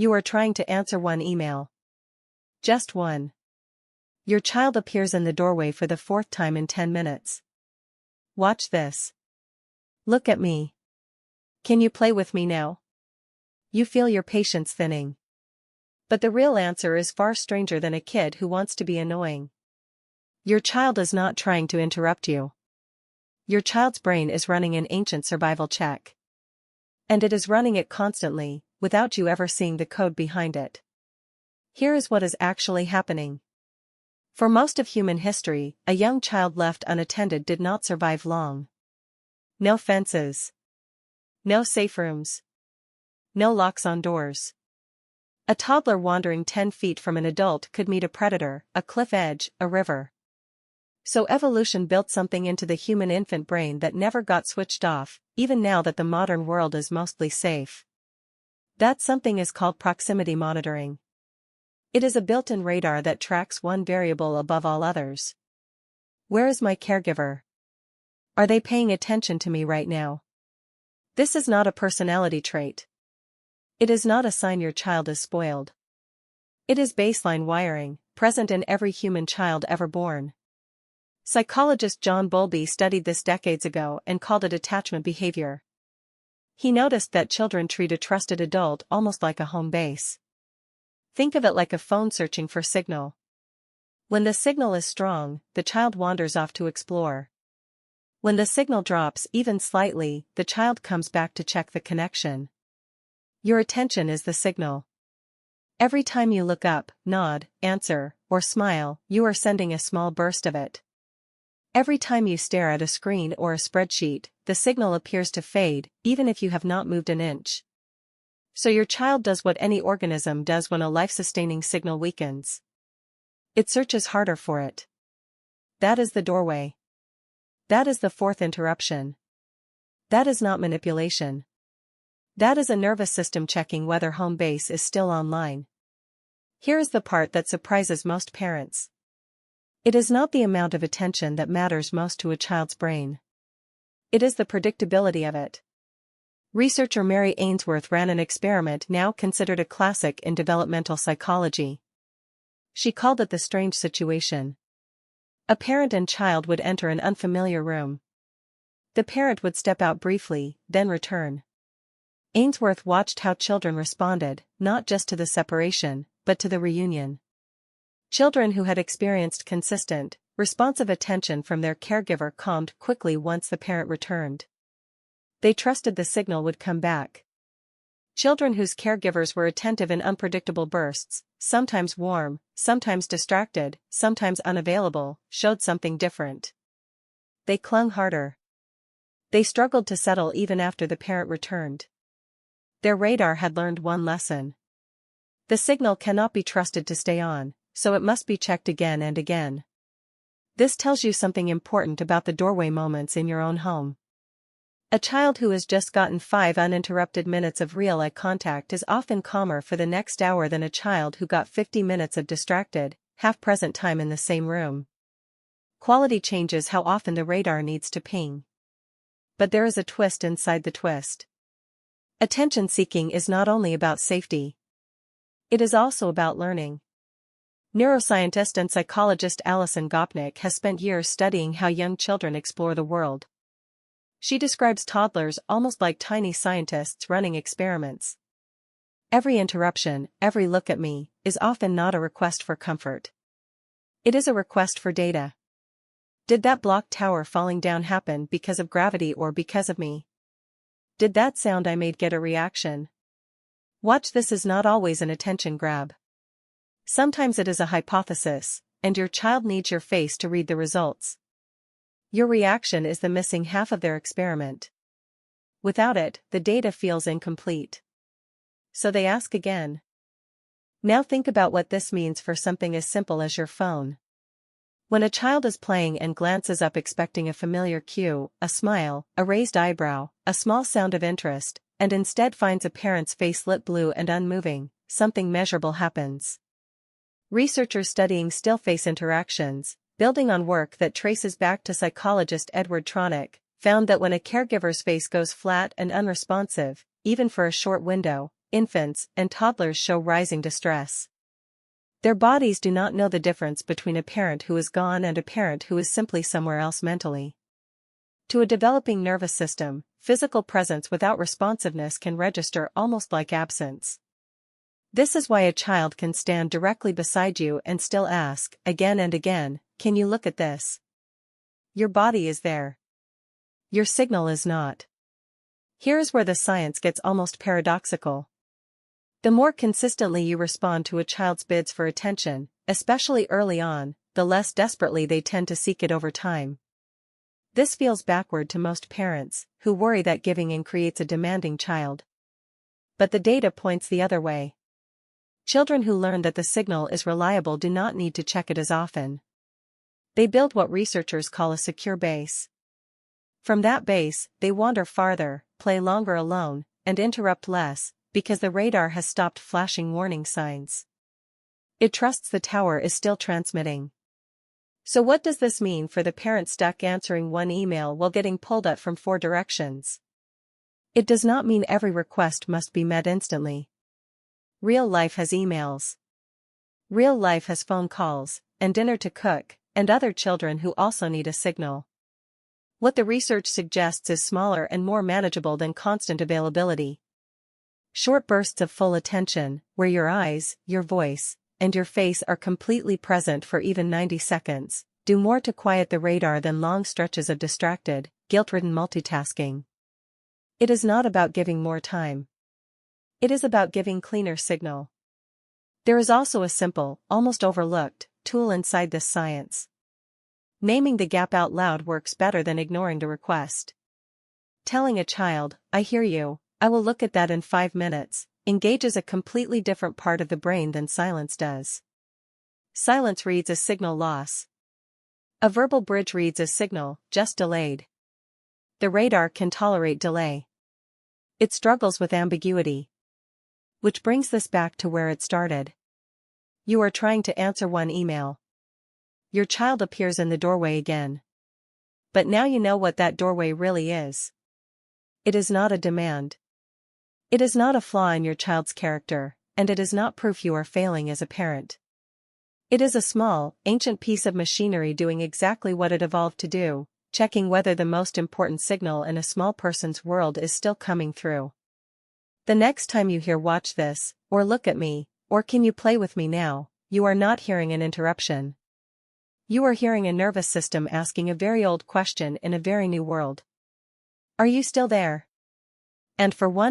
You are trying to answer one email. Just one. Your child appears in the doorway for the fourth time in 10 minutes. Watch this. Look at me. Can you play with me now? You feel your patience thinning. But the real answer is far stranger than a kid who wants to be annoying. Your child is not trying to interrupt you. Your child's brain is running an ancient survival check. And it is running it constantly, without you ever seeing the code behind it. Here is what is actually happening. For most of human history, a young child left unattended did not survive long. No fences. No safe rooms. No locks on doors. A toddler wandering 10 feet from an adult could meet a predator, a cliff edge, a river. So evolution built something into the human infant brain that never got switched off, even now that the modern world is mostly safe. That something is called proximity monitoring. It is a built-in radar that tracks one variable above all others. Where is my caregiver? Are they paying attention to me right now? This is not a personality trait. It is not a sign your child is spoiled. It is baseline wiring, present in every human child ever born. Psychologist John Bowlby studied this decades ago and called it attachment behavior. He noticed that children treat a trusted adult almost like a home base. Think of it like a phone searching for signal. When the signal is strong, the child wanders off to explore. When the signal drops even slightly, the child comes back to check the connection. Your attention is the signal. Every time you look up, nod, answer, or smile, you are sending a small burst of it. Every time you stare at a screen or a spreadsheet, the signal appears to fade, even if you have not moved an inch. So your child does what any organism does when a life-sustaining signal weakens. It searches harder for it. That is the doorway. That is the fourth interruption. That is not manipulation. That is a nervous system checking whether home base is still online. Here is the part that surprises most parents. It is not the amount of attention that matters most to a child's brain. It is the predictability of it. Researcher Mary Ainsworth ran an experiment now considered a classic in developmental psychology. She called it the strange situation. A parent and child would enter an unfamiliar room. The parent would step out briefly, then return. Ainsworth watched how children responded, not just to the separation, but to the reunion. Children who had experienced consistent, responsive attention from their caregiver calmed quickly once the parent returned. They trusted the signal would come back. Children whose caregivers were attentive in unpredictable bursts, sometimes warm, sometimes distracted, sometimes unavailable, showed something different. They clung harder. They struggled to settle even after the parent returned. Their radar had learned one lesson. The signal cannot be trusted to stay on, so it must be checked again and again. This tells you something important about the doorway moments in your own home. A child who has just gotten 5 uninterrupted minutes of real eye contact is often calmer for the next hour than a child who got 50 minutes of distracted, half-present time in the same room. Quality changes how often the radar needs to ping. But there is a twist inside the twist. Attention-seeking is not only about safety. It is also about learning. Neuroscientist and psychologist Alison Gopnik has spent years studying how young children explore the world. She describes toddlers almost like tiny scientists running experiments. Every interruption, every look at me, is often not a request for comfort. It is a request for data. Did that block tower falling down happen because of gravity or because of me? Did that sound I made get a reaction? Watch, this is not always an attention grab. Sometimes it is a hypothesis, and your child needs your face to read the results. Your reaction is the missing half of their experiment. Without it, the data feels incomplete. So they ask again. Now think about what this means for something as simple as your phone. When a child is playing and glances up expecting a familiar cue, a smile, a raised eyebrow, a small sound of interest, and instead finds a parent's face lit blue and unmoving, something measurable happens. Researchers studying still face interactions, building on work that traces back to psychologist Edward Tronick, found that when a caregiver's face goes flat and unresponsive, even for a short window, infants, and toddlers show rising distress. Their bodies do not know the difference between a parent who is gone and a parent who is simply somewhere else mentally. To a developing nervous system, physical presence without responsiveness can register almost like absence. This is why a child can stand directly beside you and still ask, again and again, "Can you look at this?" Your body is there. Your signal is not. Here is where the science gets almost paradoxical. The more consistently you respond to a child's bids for attention, especially early on, the less desperately they tend to seek it over time. This feels backward to most parents, who worry that giving in creates a demanding child. But the data points the other way. Children who learn that the signal is reliable do not need to check it as often. They build what researchers call a secure base. From that base, they wander farther, play longer alone, and interrupt less, because the radar has stopped flashing warning signs. It trusts the tower is still transmitting. So what does this mean for the parent stuck answering one email while getting pulled at from 4 directions? It does not mean every request must be met instantly. Real life has emails. Real life has phone calls, and dinner to cook, and other children who also need a signal. What the research suggests is smaller and more manageable than constant availability. Short bursts of full attention, where your eyes, your voice, and your face are completely present for even 90 seconds, do more to quiet the radar than long stretches of distracted, guilt-ridden multitasking. It is not about giving more time. It is about giving cleaner signal. There is also a simple, almost overlooked, tool inside this science. Naming the gap out loud works better than ignoring the request. Telling a child, "I hear you, I will look at that in 5 minutes," engages a completely different part of the brain than silence does. Silence reads as signal loss. A verbal bridge reads as signal, just delayed. The radar can tolerate delay. It struggles with ambiguity. Which brings this back to where it started. You are trying to answer one email. Your child appears in the doorway again. But now you know what that doorway really is. It is not a demand. It is not a flaw in your child's character, and it is not proof you are failing as a parent. It is a small, ancient piece of machinery doing exactly what it evolved to do, checking whether the most important signal in a small person's world is still coming through. The next time you hear "watch this," or "look at me," or "can you play with me now," you are not hearing an interruption. You are hearing a nervous system asking a very old question in a very new world. Are you still there? And for one